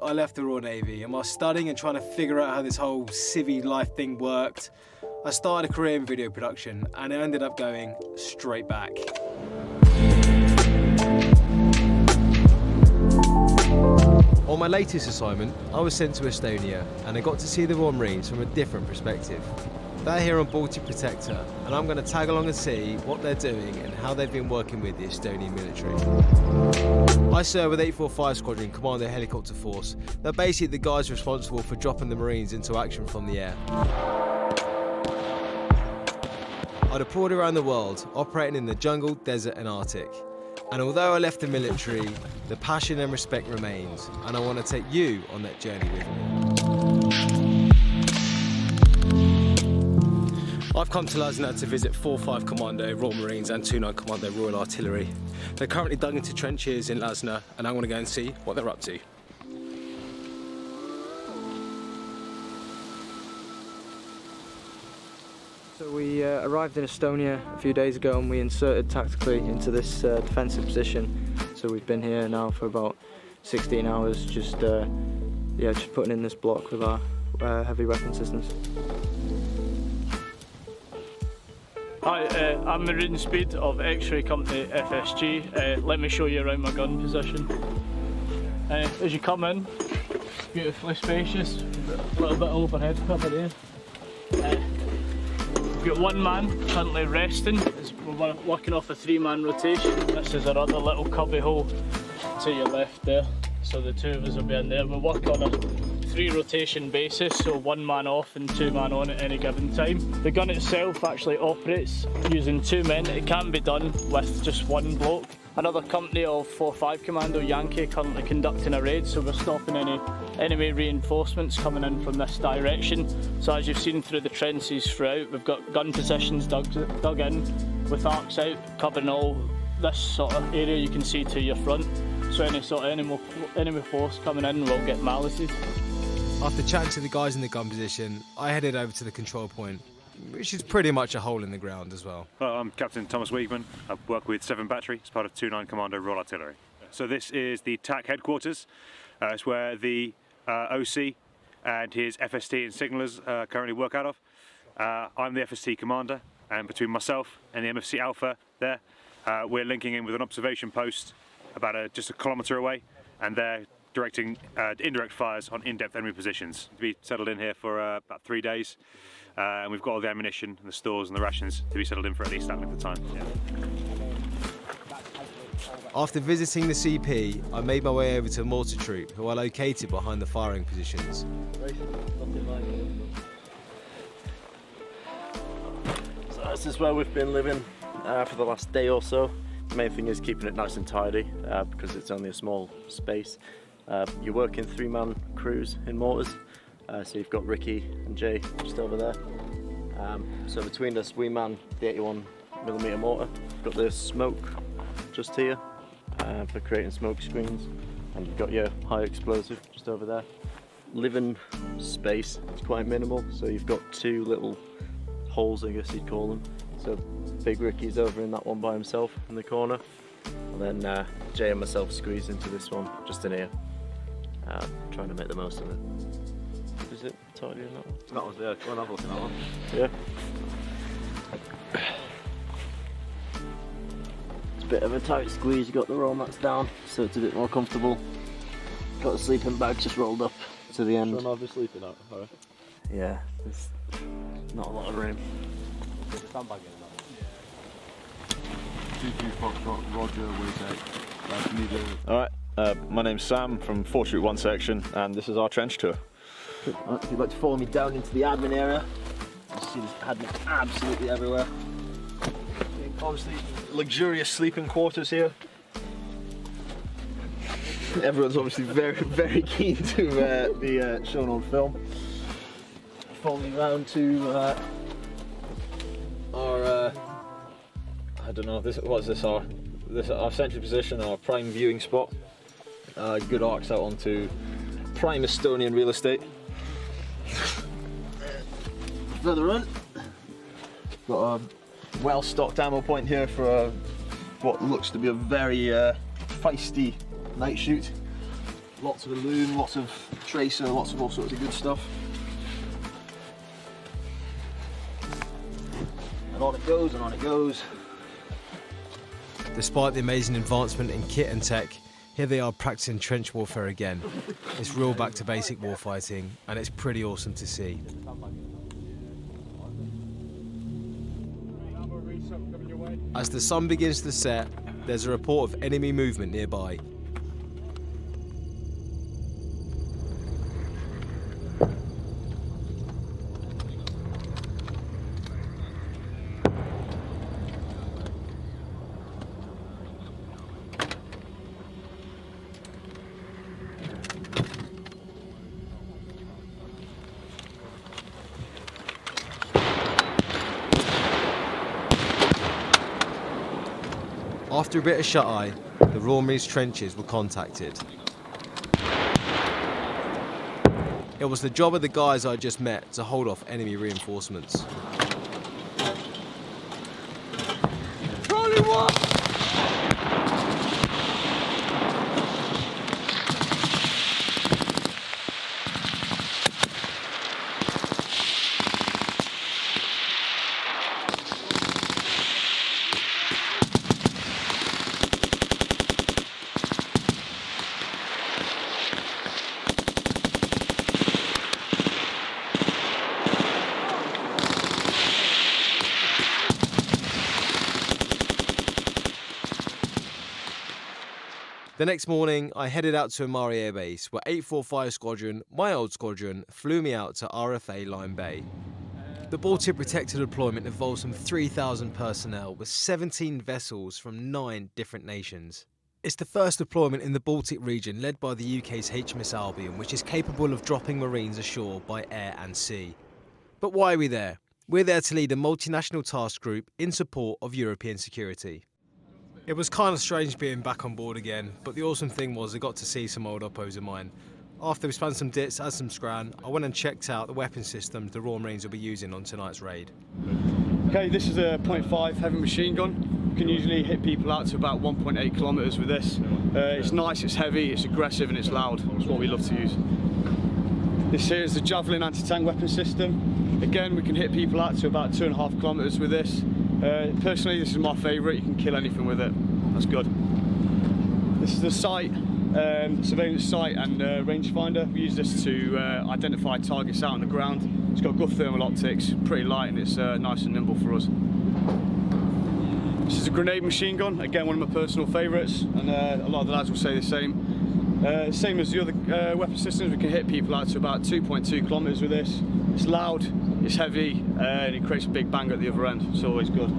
I left the Royal Navy and while studying and trying to figure out how this whole civvy life thing worked, I started a career in video production and I ended up going straight back. On my latest assignment, I was sent to Estonia and I got to see the Royal Marines from a different perspective. They're here on Baltic Protector and I'm going to tag along and see what they're doing and how they've been working with the Estonian military. I serve with 845 Squadron Commando Helicopter Force. They're basically the guys responsible for dropping the Marines into action from the air. I deployed around the world, operating in the jungle, desert and Arctic. And although I left the military, the passion and respect remains, and I want to take you on that journey with me. I've come to Lasna to visit 4-5 Commando, Royal Marines and 2-9 Commando Royal Artillery. They're currently dug into trenches in Lasna and I want to go and see what they're up to. So we arrived in Estonia a few days ago and we inserted tactically into this defensive position. So we've been here now for about 16 hours just putting in this block with our heavy weapon systems. Hi, I'm Marine Speed of X-Ray Company FSG. Let me show you around my gun position. As you come in, it's beautifully spacious, a little bit overhead cover here. We've got one man currently resting, we're working off a 3-man rotation. This is our other little cubby hole to your left there, so the two of us will be in there. We'll work on a 3 rotation basis, so 1 man off and 2 man on at any given time. The gun itself actually operates using 2 men. It can be done with just 1 bloke. Another company of 4-5 Commando Yankee currently conducting a raid, so we're stopping any enemy reinforcements coming in from this direction. So as you've seen through the trenches throughout, we've got gun positions dug in with arcs out, covering all this sort of area you can see to your front. So any sort of enemy force coming in will get malices. After chatting to the guys in the gun position, I headed over to the control point, which is pretty much a hole in the ground as well. Well, I'm Captain Thomas Wiegman. I work with 7 Battery as part of 2-9 Commando Royal Artillery. So this is the TAC headquarters. It's where the OC and his FST and signallers currently work out of. I'm the FST commander, and between myself and the MFC Alpha there, we're linking in with an observation post about just a kilometre away, and they're directing indirect fires on in-depth enemy positions. To be settled in here for about 3 days, and we've got all the ammunition and the stores and the rations to be settled in for at least that length of time. Yeah. After visiting the CP, I made my way over to a mortar troop, who are located behind the firing positions. So this is where we've been living for the last day or so. The main thing is keeping it nice and tidy because it's only a small space. You work in 3-man crews in mortars, so you've got Ricky and Jay just over there. So between us we man the 81mm mortar. We've got the smoke just here for creating smoke screens, and you've got your high explosive just over there. Living space is quite minimal, so you've got 2 little holes, I guess you'd call them. So Big Ricky's over in that one by himself in the corner, and then Jay and myself squeeze into this one just in here. Trying to make the most of it. Is it tidy in that one? That was, yeah, go and have a look at that one. Yeah. It's a bit of a tight squeeze, you got the roll mats down, so it's a bit more comfortable. Got the sleeping bag just rolled up to the end. So I'll be sleeping out, alright? Yeah, there's not a lot of room. There's a sandbag in that. 2-2 Foxtrot, Roger, Alright, my name's Sam from 4 Troop 1 section, and this is our trench tour. If you'd like to follow me down into the admin area, you see this admin absolutely everywhere. Obviously, luxurious sleeping quarters here. Everyone's obviously very, very keen to be shown on film. Following around to our, I don't know, what's this our central position, our prime viewing spot. Good arcs out onto prime Estonian real estate. Further on, got a well-stocked ammo point here for what looks to be a very feisty night shoot. lots of loom, lots of tracer, lots of all sorts of good stuff. And on it goes, and on it goes. Despite the amazing advancement in kit and tech, here they are practicing trench warfare again. It's real back to basic warfighting, and it's pretty awesome to see. As the sun begins to set, there's a report of enemy movement nearby. After a bit of shut-eye, the Royal Marines trenches were contacted. It was the job of the guys I just met to hold off enemy reinforcements. The next morning, I headed out to Amari Air Base, where 845 Squadron, my old squadron, flew me out to RFA Line Bay. The Baltic Protector deployment involves some 3,000 personnel with 17 vessels from 9 different nations. It's the first deployment in the Baltic region led by the UK's HMS Albion, which is capable of dropping Marines ashore by air and sea. But why are we there? We're there to lead a multinational task group in support of European security. It was kind of strange being back on board again, but the awesome thing was I got to see some old oppos of mine. After we spun some dits, had some scran, I went and checked out the weapon systems the Royal Marines will be using on tonight's raid. Okay, this is a .5 heavy machine gun. You can usually hit people out to about 1.8 kilometres with this. It's nice, it's heavy, it's aggressive and it's loud. It's what we love to use. This here is the Javelin anti-tank weapon system. Again, we can hit people out to about 2.5 kilometres with this. Personally, this is my favourite. You can kill anything with it. That's good. This is the sight, surveillance sight and rangefinder. We use this to identify targets out on the ground. It's got good thermal optics, pretty light, and it's nice and nimble for us. This is a grenade machine gun. Again, one of my personal favourites, and a lot of the lads will say the same. Same as the other weapon systems, we can hit people out to about 2.2 kilometres with this. It's loud, it's heavy, and it creates a big bang at the other end. It's always good.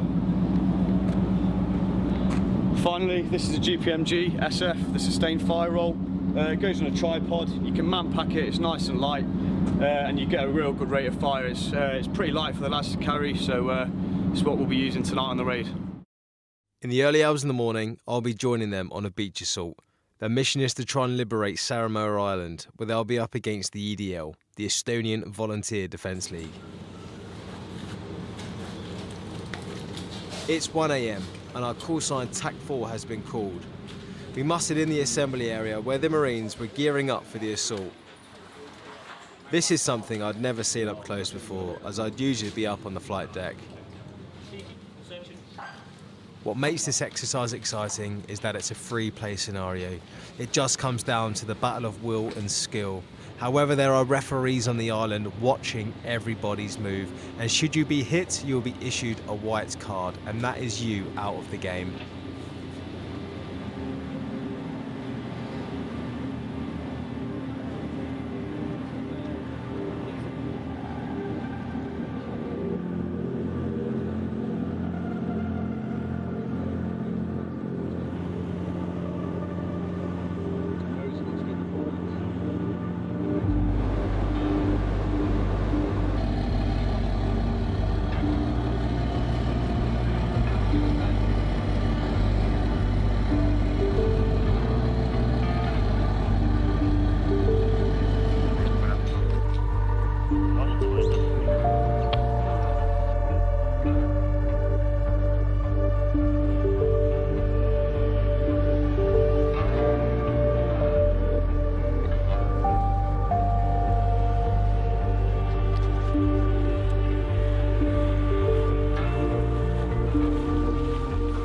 Finally, this is a GPMG SF, the sustained fire roll. It goes on a tripod. You can man pack it. It's nice and light, and you get a real good rate of fire. It's pretty light for the lads to carry, so it's what we'll be using tonight on the raid. In the early hours in the morning, I'll be joining them on a beach assault. Their mission is to try and liberate Saaremaa Island, where they'll be up against the EDL, the Estonian Volunteer Defence League. It's 1 AM and our call sign TAC-4 has been called. We mustered in the assembly area where the Marines were gearing up for the assault. This is something I'd never seen up close before, as I'd usually be up on the flight deck. What makes this exercise exciting is that it's a free play scenario. It just comes down to the battle of will and skill. However, there are referees on the island watching everybody's move, and should you be hit, you'll be issued a white card, and that is you out of the game.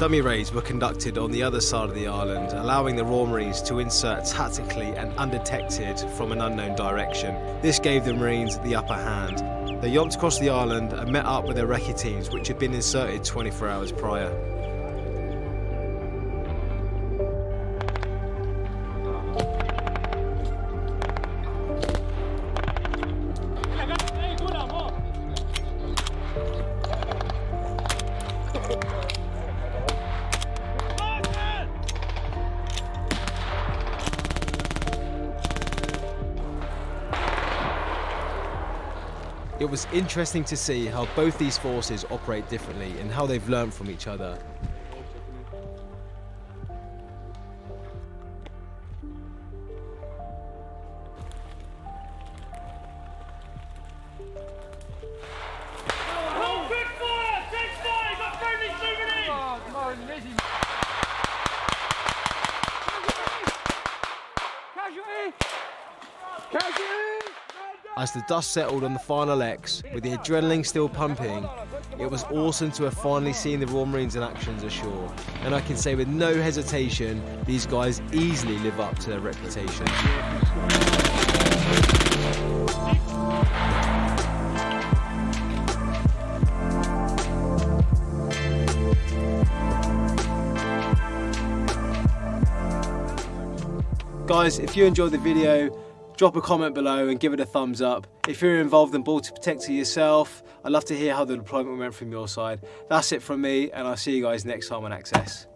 Dummy raids were conducted on the other side of the island, allowing the Royal Marines to insert tactically and undetected from an unknown direction. This gave the Marines the upper hand. They yomped across the island and met up with their recce teams, which had been inserted 24 hours prior. It was interesting to see how both these forces operate differently and how they've learned from each other. As the dust settled on the final X, with the adrenaline still pumping, it was awesome to have finally seen the Royal Marines in action ashore. And I can say with no hesitation, these guys easily live up to their reputation. Guys, if you enjoyed the video, drop a comment below and give it a thumbs up. If you're involved in Baltic Protector yourself, I'd love to hear how the deployment went from your side. That's it from me, and I'll see you guys next time on Access.